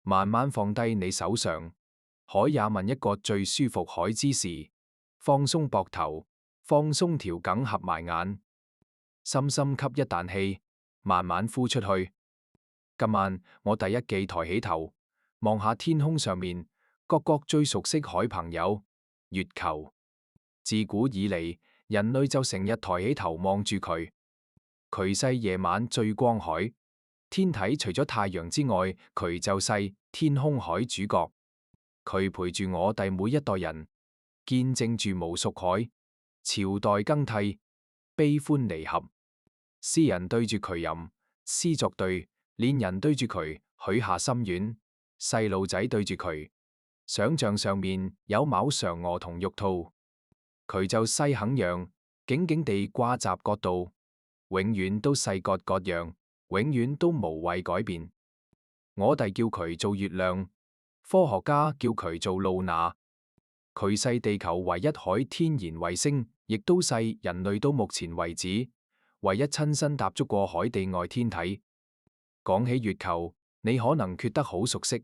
慢慢放低你手上。海也問一個最舒服海之時，放鬆膊頭，放鬆條頸，合埋眼，深深吸一啖氣，慢慢呼出去。今晚我第一記抬起頭，望下天空上面各國最熟悉海朋友月球。自古以嚟，人類就成日抬起頭望住佢。佢係夜晚最光海，天體除咗太陽之外，佢就係天空海主角。佢陪住我哋每一代人，見證住無數海朝代更替，悲歡離合。詩人對住佢吟詩作對，戀人對住佢許下心願，細路仔對住佢想象上面有卯嫦娥同玉兔。佢就西肯讓，靜靜地掛閘角度，永遠都細角各樣，永遠都無謂改變。我哋叫佢做月亮，科學家叫佢做露娜。佢係地球唯一海天然衛星，亦都係人類到目前為止唯一親身踏足過海地外天體。講起月球，你可能覺得好熟悉，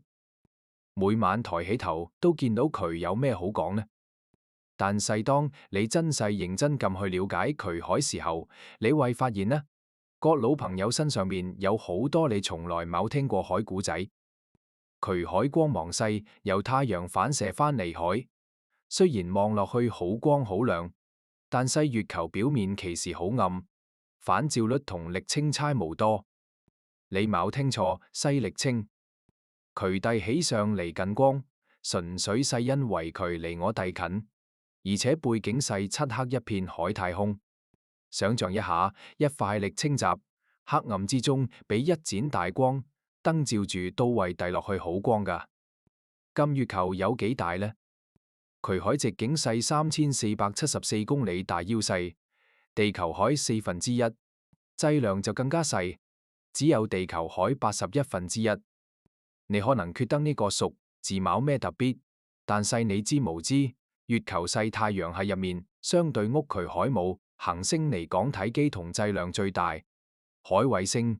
每晚抬起頭都見到佢，有咩好講呢？但係當你真係認真咁去了解佢海時候，你會發現呢，個老朋友身上面有好多你從來冇聽過海古仔。佢海光芒細，由太陽反射翻嚟海，雖然望落去好光好亮，但係月球表面其實好暗，反照率同瀝青差無多。你冇聽錯，係瀝青。佢哋起上嚟近光，純粹係因為佢離我哋近。而且背景係漆黑一片海太空，想象一下，一塊瀝青集，黑暗之中俾一盞大光燈照住，都為遞落去好光噶。咁月球有幾大呢？佢海直徑係3474公里大，腰細地球海1/4，質量就更加細，只有地球海81/1。你可能覺得呢個數字冇咩特別，但係你知無知？月球係太陽系入面相對屋佢海母行星嚟講體積同質量最大海衛星，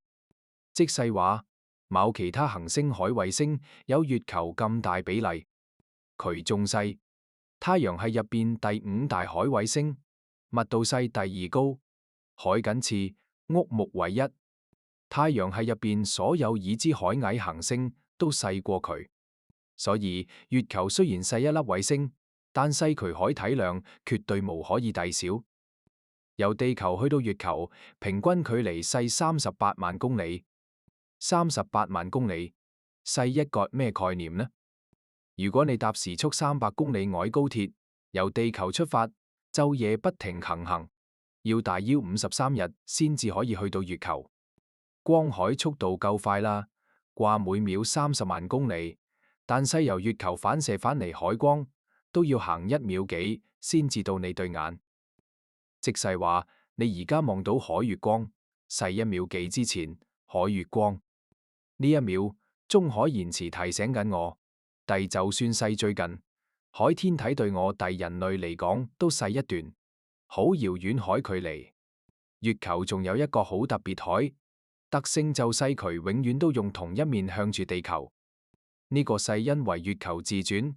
即係話冇其他行星海衛星有月球咁大比例。佢仲細，太陽系入邊第5大海衛星，密度係第2高，海僅次屋木為1。太陽系入邊所有已知海矮行星都細過佢，所以月球雖然細一粒衛星，但係佢海體量絕對無可以大小。由地球去到月球，平均距離係38萬公里。38萬公里，係一個咩概念呢？如果你搭時速300公里外高鐵，由地球出發，晝夜不停行，要大約53日先至可以去到月球。光海速度夠快啦，掛每秒30萬公里，但係由月球反射返嚟海光，都要行1秒幾先至到你對眼，即係話你而家望到海月光，係1秒幾之前海月光。呢1秒中海延遲提醒緊我，但就算係最近，海天體對我哋人類嚟講都係一段好遙遠海距離。月球仲有一個好特別海特性，就係佢永遠都用同一面向住地球。呢個係因為月球自轉。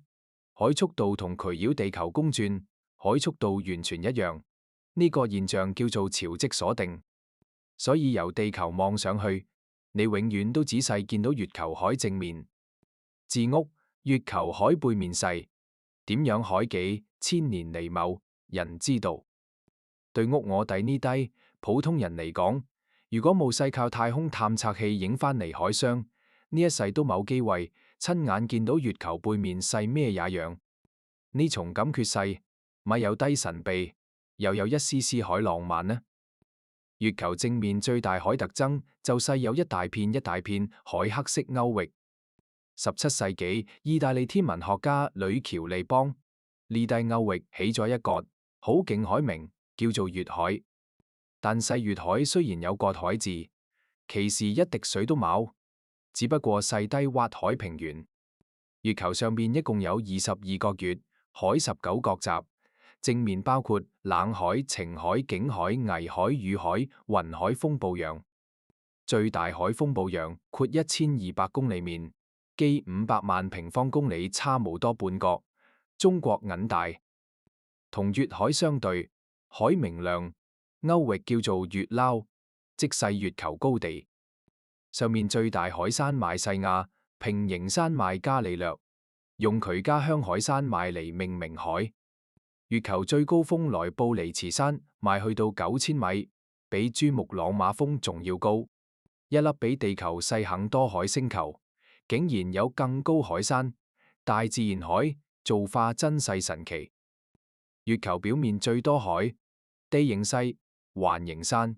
海速度同佢繞地球公轉，海速度完全一樣。呢個現象叫做潮汐鎖定。所以由地球望上去，你永遠都只係見到月球海正面。自屋月球海背面細，點樣海幾千年嚟冇人知道。對屋我哋呢低普通人嚟講，如果冇細靠太空探測器影翻嚟海相，呢一世都冇機會親眼見到月球背面係咩也樣。呢重感覺細，咪有低神秘，又有一絲絲海浪漫呢？月球正面最大海特徵就係有一大片一大片海黑色區域。17世紀，意大利天文學家呂喬利邦呢啲區域起咗一個好勁海名，叫做月海。但係月海雖然有個海字，其實一滴水都冇，只不過係低窪海平原。月球上面一共有22個月，海19個集，正面包括冷海、晴海、景海、危海、雨海、雲海、風暴洋。最大海風暴洋闊1200公里面，基500萬平方公里差無多半個。中國亘大，同月海相對，海明亮，歐域叫做月撈，即細月球高地。上面最大海山邁西亞，平型山邁伽利略，用佢家鄉海山邁嚟命名海。月球最高峰萊布尼茨山，邁去到9000米，比珠穆朗瑪峰仲要高。一粒比地球細很多海星球，竟然有更高海山，大自然海造化真係神奇。月球表面最多海，地形細，環形山。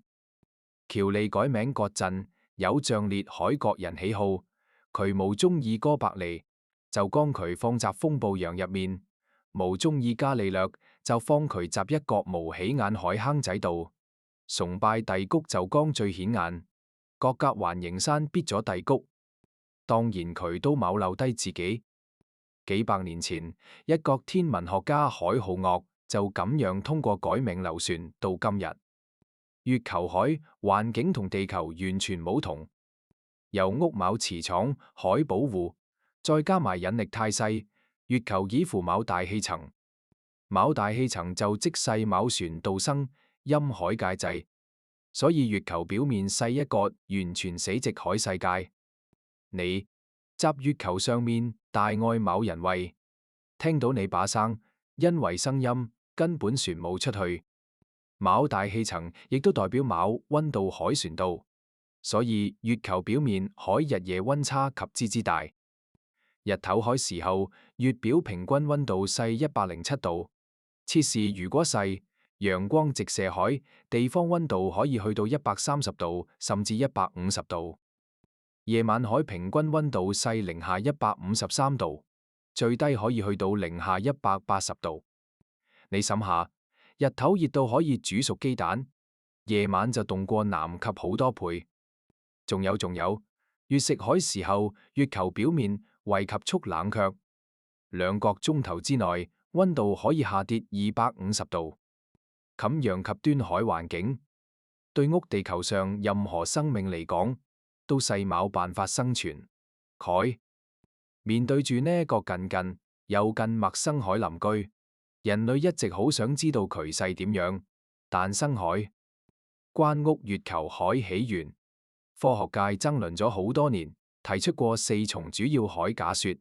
喬利改名葛鎮，有仗烈海各人喜好，佢無中意哥白尼，就將佢放集風暴洋入面。無中意伽利略，就放佢集一個無起眼海坑仔度。崇拜帝谷就剛最顯眼，各格環形山必咗帝谷。當然佢都冇留低自己。幾百年前，一個天文學家海浩岳就咁樣通過改名流傳到今日。月球海環境同地球完全冇同，由屋冇磁場、海保護，再加埋引力太細。月球幾乎冇大氣層，冇大氣層就即細冇船導生，陰海界制，所以月球表面細一個完全死寂海世界。你執月球上面大愛冇人喂，聽到你把聲，因為聲音根本傳冇出去。冇大氣層亦都代表冇溫度海船度，所以月球表面海日夜溫差及之大。日頭海時候，月表平均溫度細107度。此時如果細，陽光直射海，地方溫度可以去到130度，甚至150度。夜晚海平均溫度細零下153度，最低可以去到零下180度。你諗下，日頭熱到可以煮熟雞蛋，夜晚就凍過南極好多倍。仲有，月食海時候，月球表面為急速冷卻，2個鐘頭之內溫度可以下跌250度。咁樣極端海環境，對地球上任何生命嚟講，都細冇辦法生存。面對住呢個近又近陌生海鄰居，人類一直好想知道佢細點樣誕生海。關於月球海起源，科學界爭論咗好多年，提出過4重主要海假說。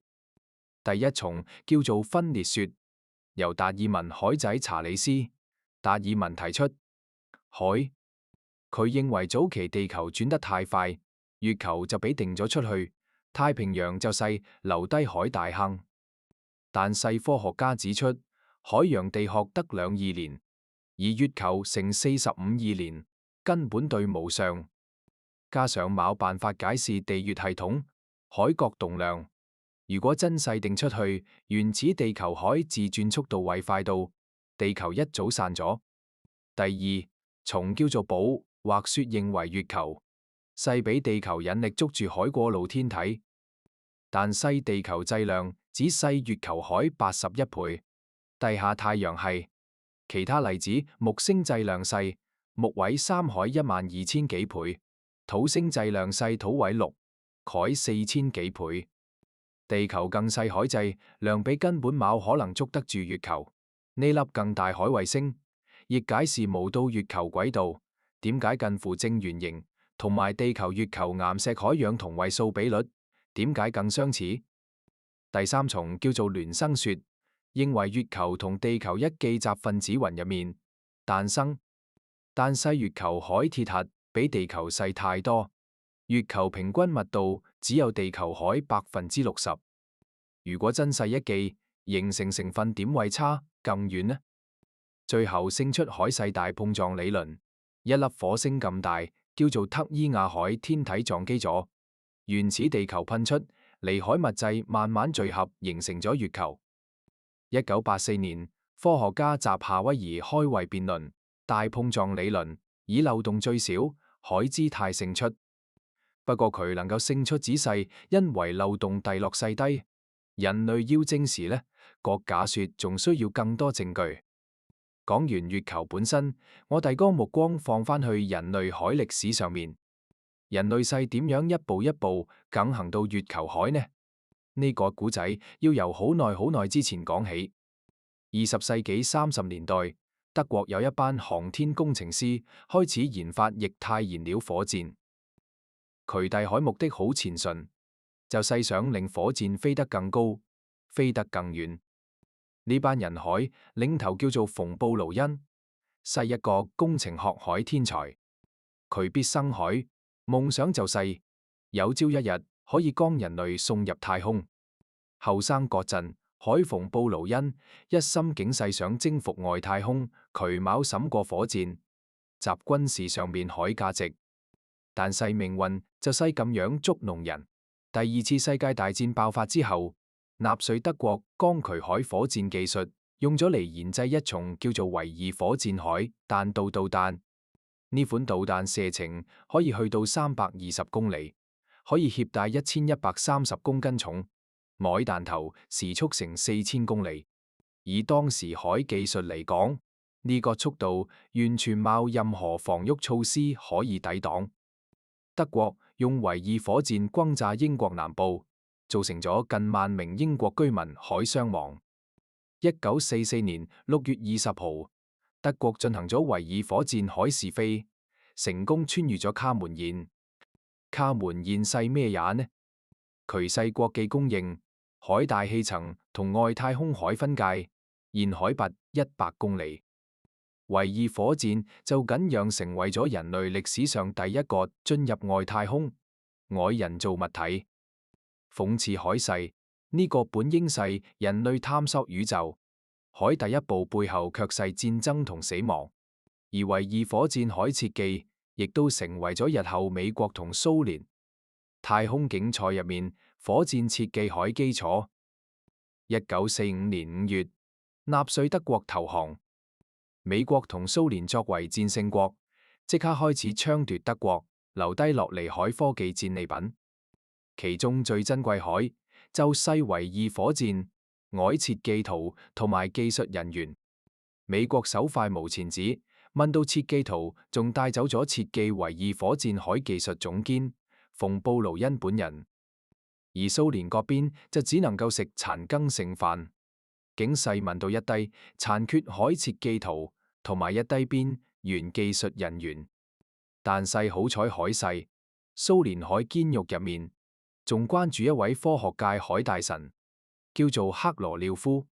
第一重叫做分裂說，由達爾文海仔查理斯。達爾文提出海，佢認為早期地球轉得太快，月球就俾定咗出去，太平洋就細，留低海大坑。但細科學家指出，海洋地學得2.2年，而月球成45.2年，根本對無上。加上冇辦法解釋地月系統、海角動量。如果真細定出去，原始地球海自轉速度為快到，地球一早散咗。第二重叫做保或說認為月球細比地球引力捉住海過露天體，但細地球質量只細月球海81倍。地下太陽系其他例子，木星質量細，木衛3海12000幾倍，土星質量細，土衛6海4000幾倍。地球更細海質量比根本冇可能捉得住月球。呢粒更大海衛星亦解釋冇到月球軌道，點解近乎正圓形，同埋地球月球岩石海洋同位素比率點解更相似。第三重叫做孿生說，認為月球同地球一記集分子雲入面誕生，但細月球海鐵核比地球細太多，月球平均密度只有地球海60%。如果真細一記，形成成分點位差更遠呢？最後勝出海勢大碰撞理論，一粒火星咁大，叫做特伊亞海天體撞擊咗原始地球噴出離海物質，慢慢聚合形成咗月球。1984年，科學家集夏威夷開胃辯論大碰撞理論，以漏洞最小海姿態勝出。不過佢能夠勝出仔細，因為漏洞遞落細低。人類要證實呢個假說，仲需要更多證據。講完月球本身，我哋將目光放返去人類海歷史上面。人類世點樣一步一步梗行到月球海呢？呢個古仔要由好耐好耐之前講起。20世紀30年代，德國有一班航天工程師開始研發液態燃料火箭。佢哋海目的好前純，就細想令火箭飛得更高，飛得更遠。呢班人海領頭叫做馮布勞恩，係一個工程學海天才。佢畢生海，夢想就細，有朝一日可以將人類送入太空。後生嗰陣，海馮布勞恩一心竟細想征服外太空，佢冇審過火箭，集軍事上面海價值。但係命運就係咁樣捉弄人。第二次世界大戰爆發之後，納粹德國將佢海火箭技術用咗嚟研製一種叫做維爾火箭海彈道導彈。呢款導彈射程可以去到320公里，可以攜帶1130公斤重，每彈頭時速成4000公里。以當時海技術嚟講，呢個速度完全冇任何防禦措施可以抵擋。德國用維爾火箭轟炸英國南部，造成咗近萬名英國居民海傷亡。1944年6月20號，德國進行咗維爾火箭海試飛，成功穿越咗卡門線。卡門線係咩嘢呢？佢係國際公認海大氣層同外太空海分界，現海拔100公里。維爾火箭就咁樣成為咗人類歷史上第一個進入外太空外人造物體。諷刺海係呢個本應係人類探索宇宙海第一步，背後卻係戰爭同死亡。而維爾火箭海設計亦都成為咗日後美國同蘇聯太空競賽入面火箭設計海基礎。1945年5月，納粹德國投降。美國同蘇聯作為戰勝國，即刻開始搶奪德國留低落嚟海科技戰利品。其中最珍貴海就係維爾火箭海設計圖同埋技術人員。美國手快無前子，問到設計圖，仲帶走咗設計維爾火箭海技術總監馮布勞恩本人。而蘇聯嗰邊就只能夠食殘羹剩飯。警世問到一低殘缺海設計圖同埋一低邊原技術人員，但係好彩海細，蘇聯海監獄入面仲關注一位科學界海大臣，叫做克羅廖夫。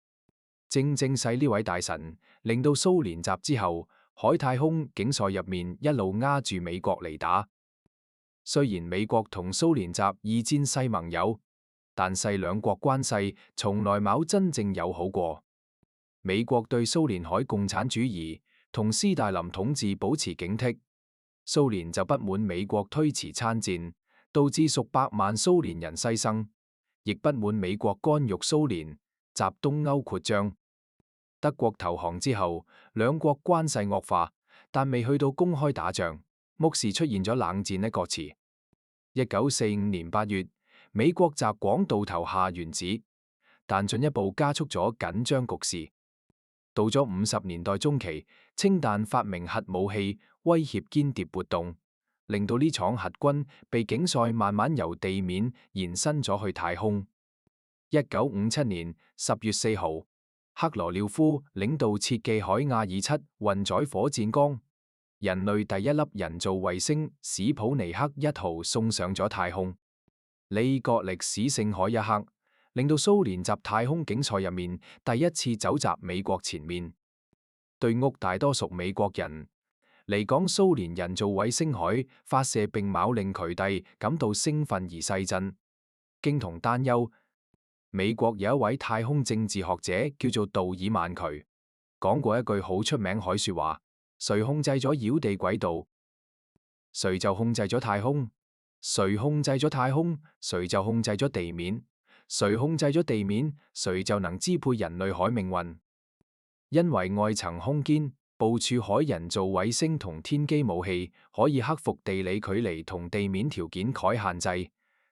正係呢位大臣令到蘇聯集之後，海太空競賽入面一路壓住美國嚟打。雖然美國同蘇聯集二戰係盟友，但係兩國關係從來冇真正友好過。美國對蘇聯海共產主義同斯大林統治保持警惕，蘇聯就不滿美國推遲參戰，導致數百萬蘇聯人犧牲，亦不滿美國干預蘇聯集東歐擴張。德國投降之後，兩國關係惡化，但未去到公開打仗，於是出現咗冷戰呢個詞。1945年8月，美國襲廣島投下原子，但進一步加速咗緊張局勢。到咗50年代中期，氫彈發明核武器，威脅間諜活動，令到呢場核軍備競賽慢慢由地面延伸咗去太空。1957年10月4號，克羅廖夫領導設計海亞爾7運載火箭將人類第一粒人造衛星史普尼克1號送上咗太空。呢個歷史性海一刻，令到蘇聯集太空競賽入面第一次走集美國前面。對於大多數美國人嚟講，蘇聯人造衛星海發射並冇令佢哋感到興奮而細震，驚同擔憂。美國有一位太空政治學者叫做杜爾曼渠，講過一句好出名海說話：誰控制咗繞地軌道，誰就控制咗太空；誰控制咗太空，誰就控制咗地面；誰控制咗地面，誰就能支配人類海命運。因為外層空間部署海人造衛星同天基武器，可以克服地理距離同地面條件概限制，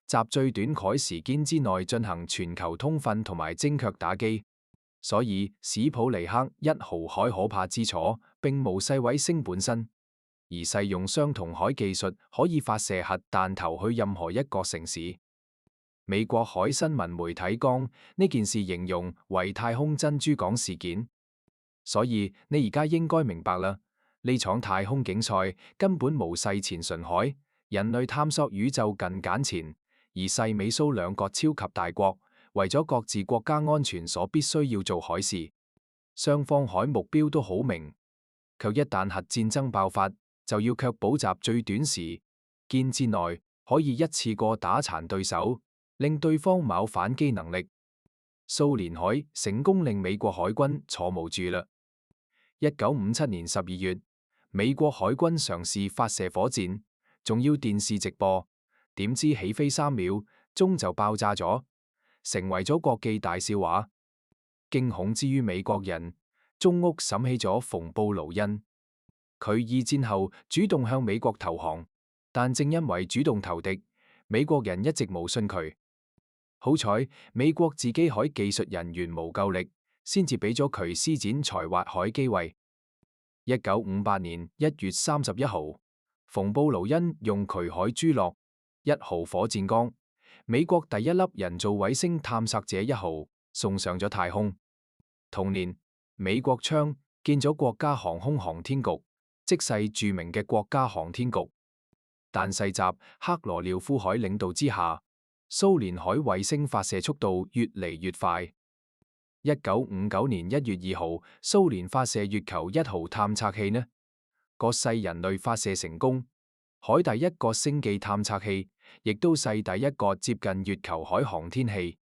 集最短概時間之內進行全球通訊同埋精確打擊。所以史普尼克1號海可怕之處，並無係衛星本身，而係用相同海技術可以發射核彈頭去任何一個城市。美國海新聞媒體將呢件事形容為太空珍珠港事件。所以你而家應該明白啦，呢場太空競賽根本無勢前巡海，人類探索宇宙近簡前，而細美蘇兩個超級大國為咗各自國家安全所必須要做海事，雙方海目標都好明，卻一旦核戰爭爆發，就要確保集最短時間之內可以一次過打殘對手，令對方冇反擊能力。蘇聯海成功令美國海軍坐無住啦。1957年12月，美國海軍嘗試發射火箭，仲要電視直播，點知起飛3秒鐘就爆炸咗，成為咗國際大笑話。驚恐之於美國人，中屋審起咗馮布勞恩。佢二戰後主動向美國投降，但正因為主動投敵，美國人一直無信佢。好彩美國自己海技術人員無夠力，先至俾咗佢施展才華海機會。1958年1月31號，馮布勞恩用渠海朱諾1號火箭將美國第一粒人造衛星探索者1號送上咗太空。同年，美國創建咗國家航空航天局，即係著名嘅國家航天局。但世襲克羅廖夫海領導之下，蘇聯海衛星發射速度越嚟越快。1959年1月2號，蘇聯發射月球1號探測器呢個細人類發射成功，海第一個星際探測器，亦都係第一個接近月球海航天器。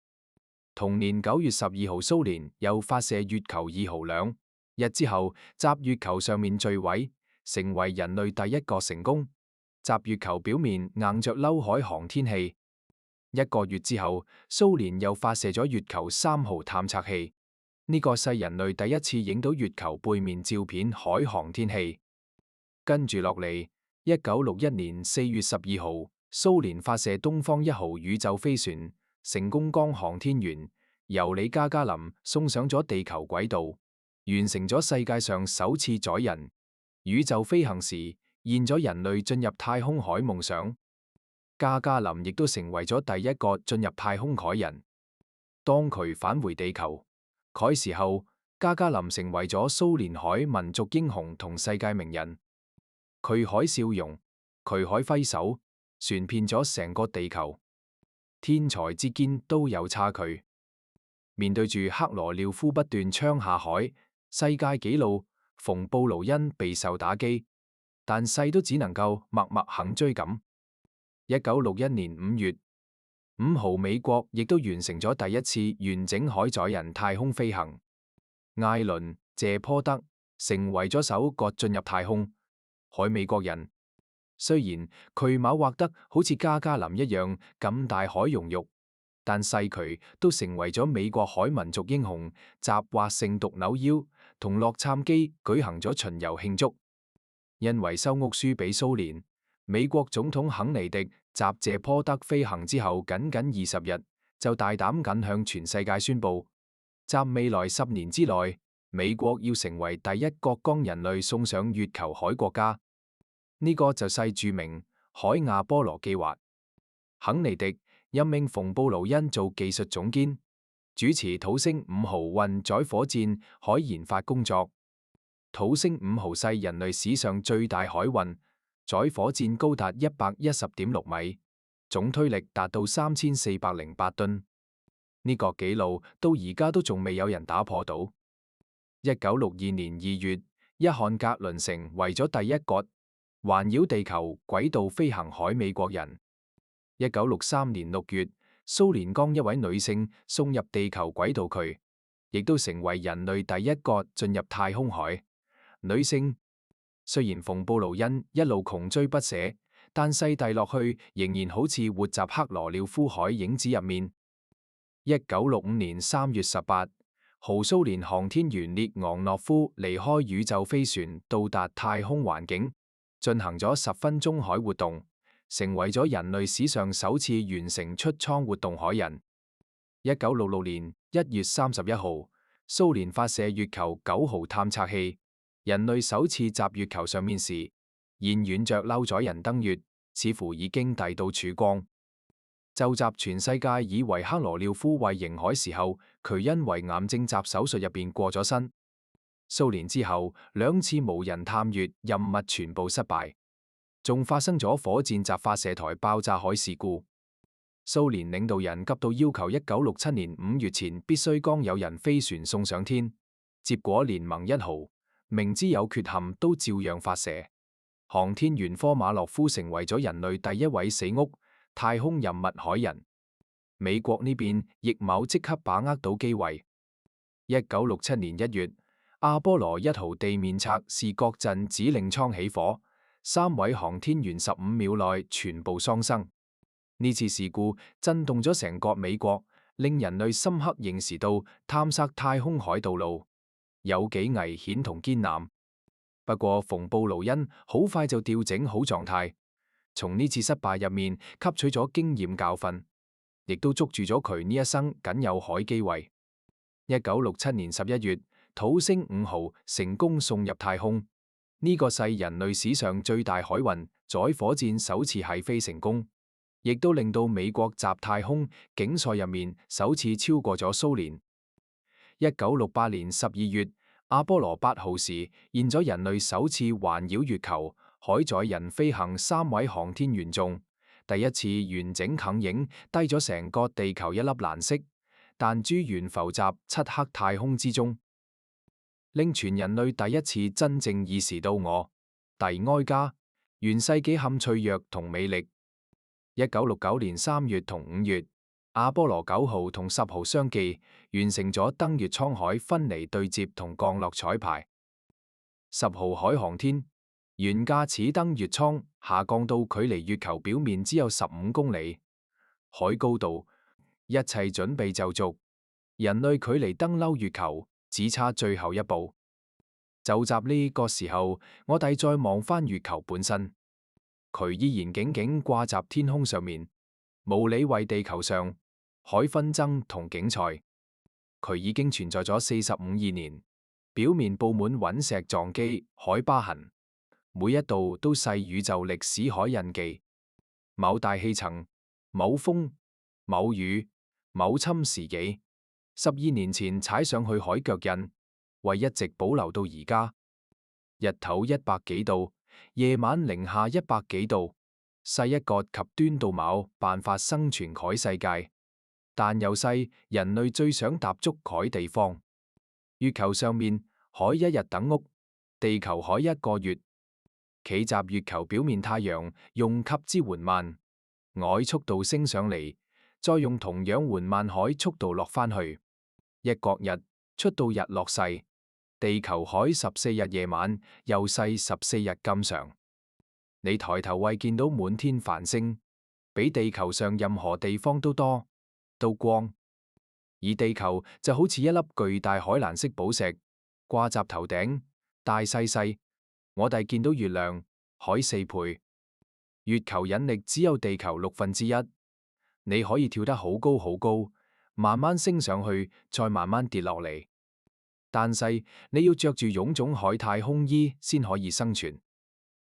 同年9月12號，蘇聯又發射月球2號2日之後，喺月球上面墜毀，成為人類第一個成功喺月球表面硬着陸海航天器。1個月之後，蘇聯又發射咗月球3號探測器，呢個係人類第一次影到月球背面照片海航天器。跟住落嚟，1961年4月12號，蘇聯發射東方1號宇宙飛船，成功將航天員尤里加加林送上咗地球軌道，完成咗世界上首次載人宇宙飛行時，現咗人類進入太空海夢想。加加林亦都成為咗第一個進入太空海人。當佢返回地球嗰時候，加加林成為咗蘇聯海民族英雄同世界名人。佢海笑容，佢海揮手，傳遍咗成個地球。天才之間都有差距。面對住克羅廖夫不斷衝下海，世界紀錄，馮布勞恩備受打擊，但勢都只能夠默默肯追趕。1961年5月5號，美國亦都完成咗第一次完整海載人太空飛行。艾倫·謝坡德成為咗首個進入太空海美國人。雖然佢冇畫得好似加加林一樣咁大海容肉，但細佢都成為咗美國海民族英雄。集華盛頓紐腰同洛杉磯舉行咗巡遊慶祝。因為收屋輸俾蘇聯，美國總統肯尼迪集謝坡德飛行之後僅僅20日，就大膽咁向全世界宣布，集未來10年之內，美國要成為第一個將人類送上月球海國家。呢個就係著名海亞波羅計劃。肯尼迪任命馮布勞恩做技術總監，主持土星5號運載火箭海研發工作。土星5號係人類史上最大海運載火箭，高達110.6米，總推力達到3408噸。呢個紀錄到而家都仲未有人打破到。1962年2月，約翰格倫成為咗第一個環繞地球軌道飛行海美國人。1963年6月，蘇聯將一位女性送入地球軌道，佢亦都成為人類第一個進入太空海女性。雖然馮布勞恩一路窮追不捨，但細睇落去仍然好似活在克羅廖夫海影子入面。1965年3月18號，蘇聯航天員列昂諾夫離開宇宙飛船，到達太空環境，進行咗10分鐘海活動，成為咗人類史上首次完成出艙活動海人。1966年1月31號，蘇聯發射月球9號探測器，人類首次喺月球上面時，現遠着陸載人登月，似乎已經遞到曙光。就集全世界以為克羅廖夫為型海時候，佢因為癌症集手術入邊過咗身。數年之後，2次無人探月任務全部失敗，仲發生咗火箭集發射台爆炸海事故。蘇聯領導人急到要求1967年5月前必須剛有人飛船送上天，結果連盟1號，明知有缺陷都照樣發射。航天員科馬諾夫成為咗人類第一位死屋太空任務海人。美國呢邊亦冇即刻把握到機會。1967年1月，阿波羅1號地面測試各陣指令艙起火，3位航天員15秒內全部喪生。呢次事故震動咗成個美國，令人類深刻認識到探索太空海道路有幾危險同艱難。不過馮布勞恩好快就調整好狀態，從呢次失敗入面吸取咗經驗教訓，亦都捉住咗佢呢一生僅有海機會。1967年11月，土星5號成功送入太空，呢個係人類史上最大海運載火箭首次起飛成功，亦都令到美國集太空競賽入面首次超過咗蘇聯。1968年12月，阿波羅8號實現咗人類首次環繞月球海載人飛行，3位航天員中第一次完整近影低咗成個地球一粒藍色彈珠懸浮集漆黑太空之中，令全人類第一次真正意識到我第哀家原世紀冚脆弱同美麗。1969年3月同5月，阿波羅9號同10號相繼完成咗登月滄海分離對接同降落彩排。10號海航天員駕駛登月艙下降到距離月球表面只有15公里海高度，一切準備就緒，人類距離登陸月球只差最後一步。就集呢個時候，我哋再望返月球本身，佢依然靜靜掛集天空上面，無理為地球上海紛爭同競賽。佢已經存在咗45億年，表面布滿隕石撞擊海疤痕，每一度都係宇宙歷史海印記。冇大氣層，冇風，冇雨，冇侵蝕紀。12年前踩上去海腳印，為一直保留到而家。日頭100幾度，夜晚零下100幾度，係一個極端到冇辦法生存嘅世界，但又係人類最想踏足嘅地方。月球上面海一日等屋，地球海1個月。企集月球表面太陽用極之緩慢海速度升上嚟，再用同樣緩慢海速度落返去。一個日出到日落世，地球海14日夜晚又係14日咁長。你抬頭會見到滿天繁星，比地球上任何地方都多都光，而地球就好似一粒巨大海藍色寶石掛集頭頂，大細細。我哋見到月亮海4倍，月球引力只有地球1/6，你可以跳得好高好高，慢慢升上去，再慢慢跌落嚟。但係你要着住臃腫海太空衣先可以生存。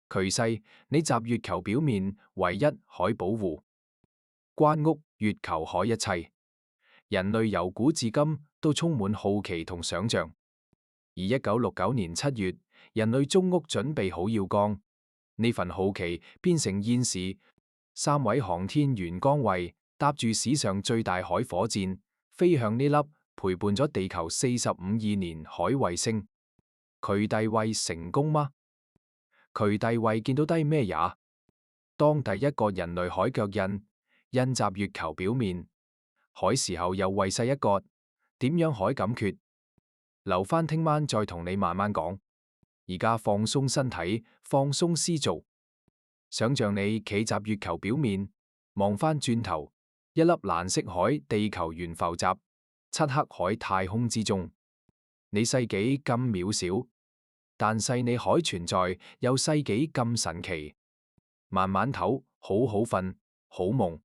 佢係你集月球表面唯一海保護關屋月球海一切。人類由古至今都充滿好奇同想象。而1969年7月，人類中屋準備好要降，呢份好奇變成現實。3位航天員崗位搭住史上最大海火箭，飛向呢粒陪伴咗地球45億年海衛星。佢哋會成功嗎？佢哋會見到啲咩也？當第一個人類海腳印集月球表面，海時候又為細一個，點樣海感覺？留返聽晚再同你慢慢講。而家放鬆身體，放鬆思緒，想像你企集月球表面，望返轉頭，一粒藍色海地球懸浮集漆黑海太空之中。你世紀咁渺小，但係你海存在又世紀咁神奇。慢慢唞，好好瞓，好夢。